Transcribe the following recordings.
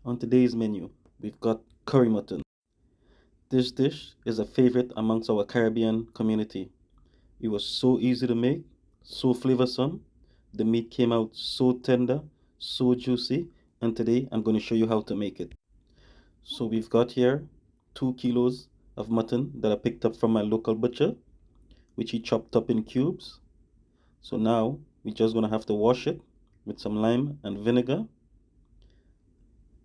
On today's menu, we've got curry mutton. This dish is a favorite amongst our Caribbean community. It was so easy to make, so flavorsome. The meat came out so tender, so juicy, and today I'm going to show you how to make it. So we've got here 2 kilos of mutton that I picked up from my local butcher, which he chopped up in cubes. So now we're just going to have to wash it with some lime and vinegar,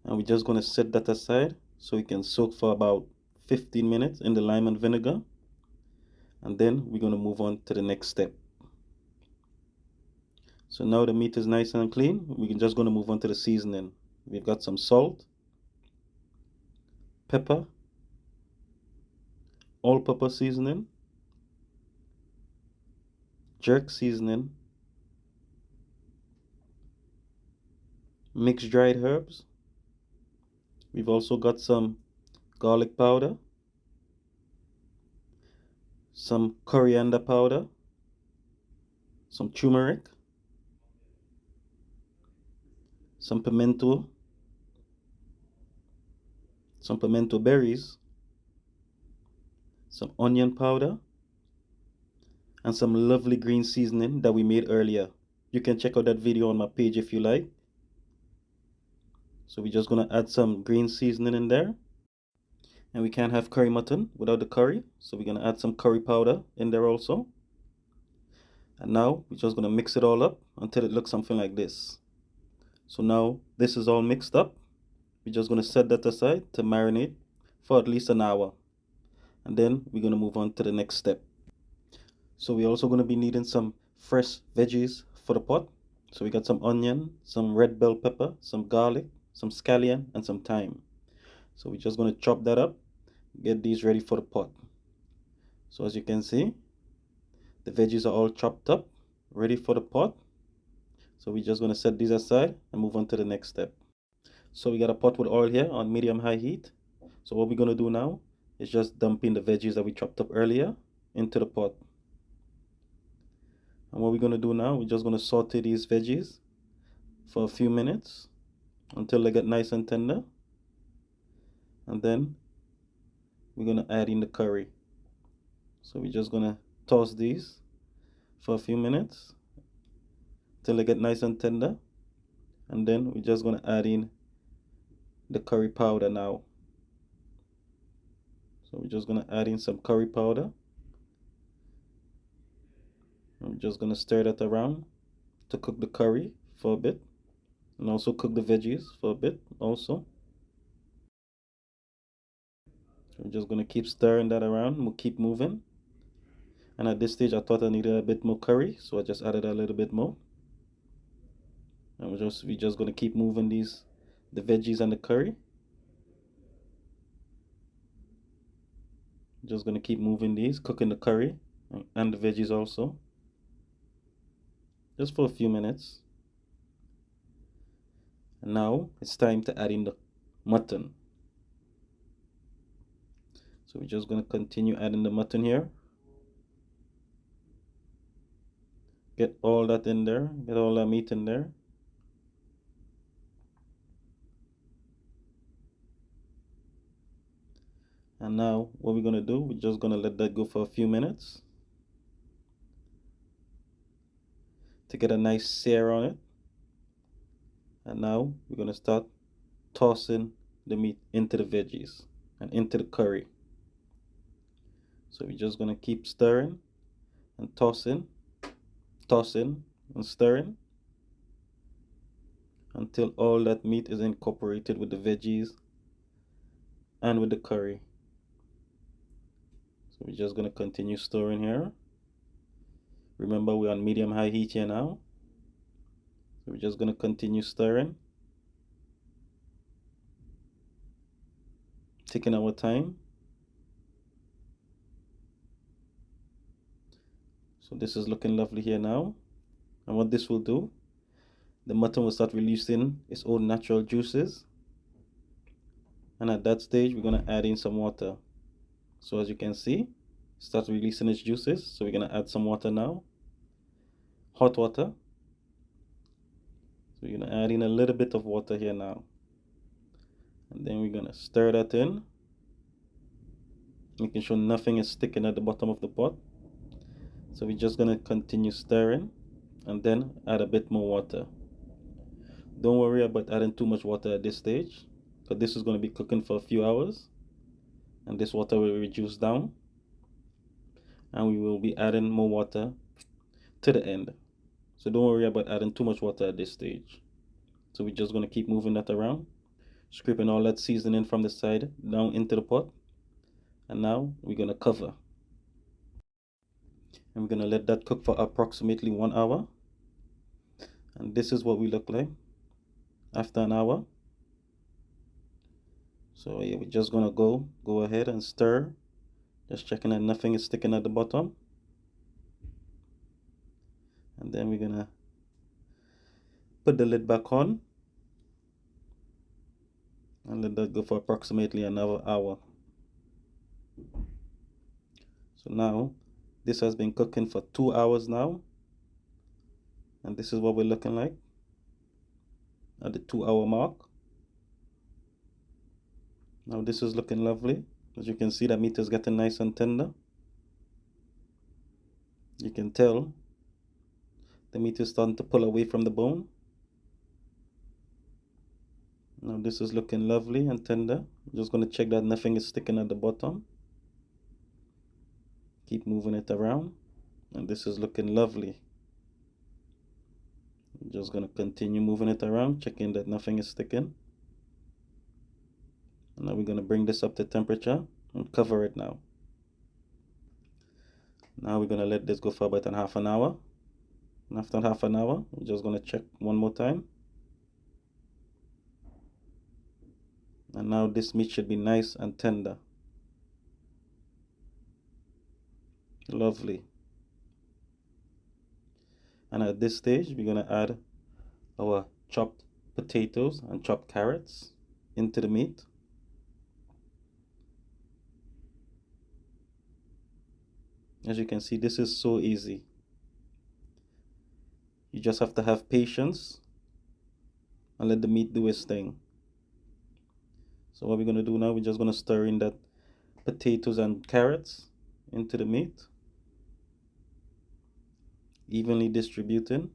and we're just going to set that aside so it can soak for about 15 minutes in the lime and vinegar, and then we're going to move on to the next step. So now the meat is nice and clean, we're just going to move on to the seasoning. We've got some salt, pepper, all-purpose seasoning, jerk seasoning, mixed dried herbs. We've also got some garlic powder, some coriander powder, some turmeric, some pimento berries, some onion powder, and some lovely green seasoning that we made earlier. You can check out that video on my page if you like. So we're just going to add some green seasoning in there. And we can't have curry mutton without the curry, so we're going to add some curry powder in there also. And now we're just going to mix it all up until it looks something like this. So now this is all mixed up. We're just going to set that aside to marinate for at least an hour. And then we're going to move on to the next step. So we're also going to be needing some fresh veggies for the pot. So we got some onion, some red bell pepper, some garlic, some scallion, and some thyme. So we're just going to chop that up, get these ready for the pot. So as you can see, the veggies are all chopped up, ready for the pot. So we're just going to set these aside and move on to the next step. So we got a pot with oil here on medium-high heat. So what we're going to do now is just dump in the veggies that we chopped up earlier into the pot. And what we're going to do now, we're just going to saute these veggies for a few minutes until they get nice and tender. And then we're going to add in the curry. So we're just going to toss these for a few minutes till they get nice and tender. And then we're just going to add in the curry powder now. So we're just going to add in some curry powder. I'm just going to stir that around to cook the curry for a bit, and also cook the veggies for a bit also. I'm just going to keep stirring that around. We'll keep moving. And at this stage, I thought I needed a bit more curry, so I just added a little bit more. And we're just going to keep moving the veggies and the curry. Just going to keep moving these, cooking the curry and the veggies also, just for a few minutes. And now it's time to add in the mutton. So we're just going to continue adding the mutton here. Get all that in there, get all that meat in there. And now what we're going to do, we're just going to let that go for a few minutes to get a nice sear on it. And now we're going to start tossing the meat into the veggies and into the curry. So we're just going to keep stirring and tossing and stirring until all that meat is incorporated with the veggies and with the curry. So we're just going to continue stirring here. Remember, we're on medium-high heat here now. So we're just going to continue stirring, taking our time. So this is looking lovely here now. And what this will do, the mutton will start releasing its own natural juices. And at that stage, we're going to add in some water. So as you can see, it starts releasing its juices. So we're going to add some water now. Hot water. So we're going to add in a little bit of water here now. And then we're gonna stir that in, making sure nothing is sticking at the bottom of the pot. So we're just gonna continue stirring and then add a bit more water. Don't worry about adding too much water at this stage, because this is going to be cooking for a few hours, and this water will reduce down, and we will be adding more water to the end. So don't worry about adding too much water at this stage. So we're just going to keep moving that around, scraping all that seasoning from the side down into the pot. And now we're going to cover, and we're going to let that cook for approximately 1 hour. And this is what we look like after an hour. So yeah, we're just gonna go ahead and stir, just checking that nothing is sticking at the bottom. And then we're gonna put the lid back on and let that go for approximately another hour. So now this has been cooking for 2 hours now, and this is what we're looking like at the 2 hour mark. Now this is looking lovely. As you can see, that meat is getting nice and tender. You can tell the meat is starting to pull away from the bone. Now this is looking lovely and tender. I'm just going to check that nothing is sticking at the bottom. Keep moving it around, and this is looking lovely. I'm just going to continue moving it around, checking that nothing is sticking. And now we're going to bring this up to temperature and cover it now. Now we're going to let this go for about half an hour. And after half an hour, we're just going to check one more time. And now this meat should be nice and tender. Lovely. And at this stage, we're going to add our chopped potatoes and chopped carrots into the meat. As you can see, this is so easy. You just have to have patience and let the meat do its thing. So what we're going to do now, we're just going to stir in that potatoes and carrots into the meat, evenly distributing.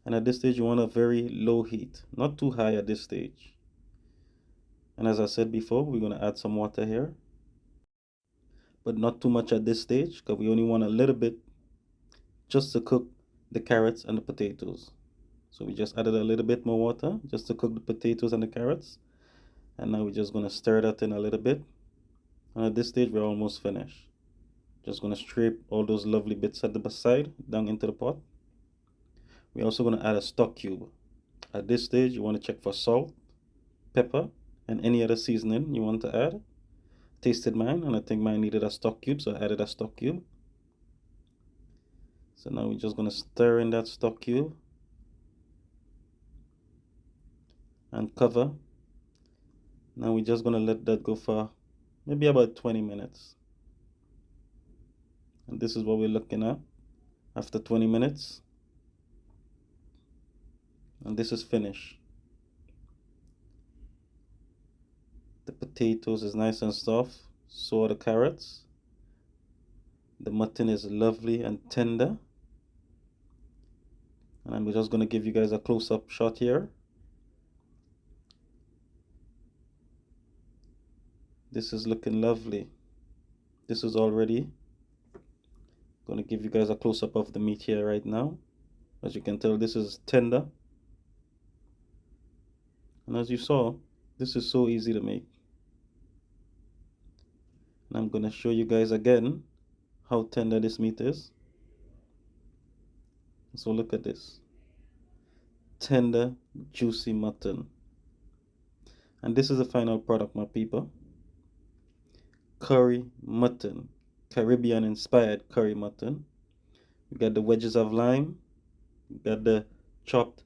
And at this stage, you want a very low heat, not too high at this stage. And as I said before, we're going to add some water here, but not too much at this stage, because we only want a little bit just to cook the carrots and the potatoes. So we just added a little bit more water just to cook the potatoes and the carrots. And now we're just going to stir that in a little bit. And at this stage, we're almost finished. Just going to scrape all those lovely bits at the side down into the pot. We're also going to add a stock cube. At this stage, you want to check for salt, pepper, and any other seasoning you want to add. Tasted mine, and I think mine needed a stock cube, so I added a stock cube. So now we're just going to stir in that stock cube and cover. Now we're just going to let that go for maybe about 20 minutes. And this is what we're looking at after 20 minutes. And this is finished. The potatoes is nice and soft, so are the carrots. The mutton is lovely and tender. And I'm just going to give you guys a close-up shot here. This is looking lovely. This is already going to give you guys a close-up of the meat here right now. As you can tell, this is tender. And as you saw, this is so easy to make. And I'm going to show you guys again how tender this meat is. So look at this. Tender, juicy mutton. And this is the final product, my people. Curry mutton. Caribbean inspired curry mutton. We got the wedges of lime. We got the chopped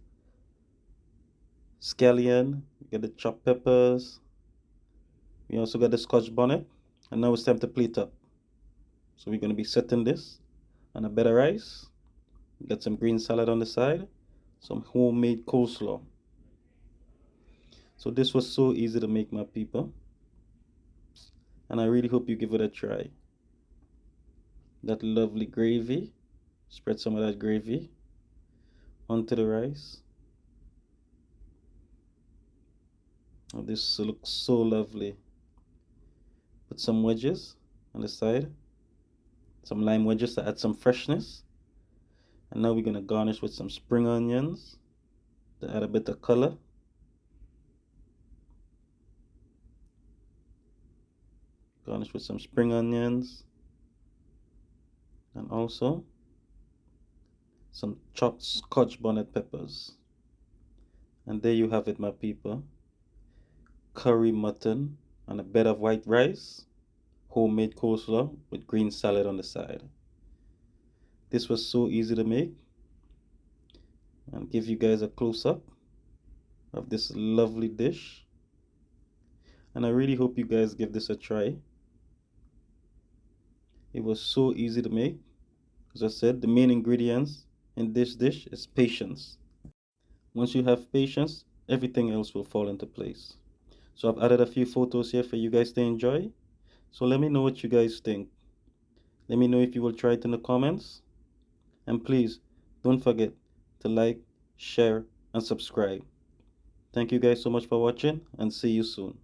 scallion. We got the chopped peppers. We also got the scotch bonnet. And now it's time to plate up. So we're going to be setting this on a bed of rice. We got some green salad on the side. Some homemade coleslaw. So this was so easy to make, my people, and I really hope you give it a try. That lovely gravy, spread some of that gravy onto the rice. Oh, this looks so lovely. Put some wedges on the side, some lime wedges to add some freshness. And now we're going to garnish with some spring onions to add a bit of color. Garnish with some spring onions and also some chopped scotch bonnet peppers. And there you have it, my people. Curry mutton on a bed of white rice, homemade coleslaw with green salad on the side. This was so easy to make. I'll give you guys a close-up of this lovely dish. And I really hope you guys give this a try. It was so easy to make. As I said, the main ingredients in this dish is patience. Once you have patience, everything else will fall into place. So I've added a few photos here for you guys to enjoy. So let me know what you guys think. Let me know if you will try it in the comments. And please, don't forget to like, share, and subscribe. Thank you guys so much for watching, and see you soon.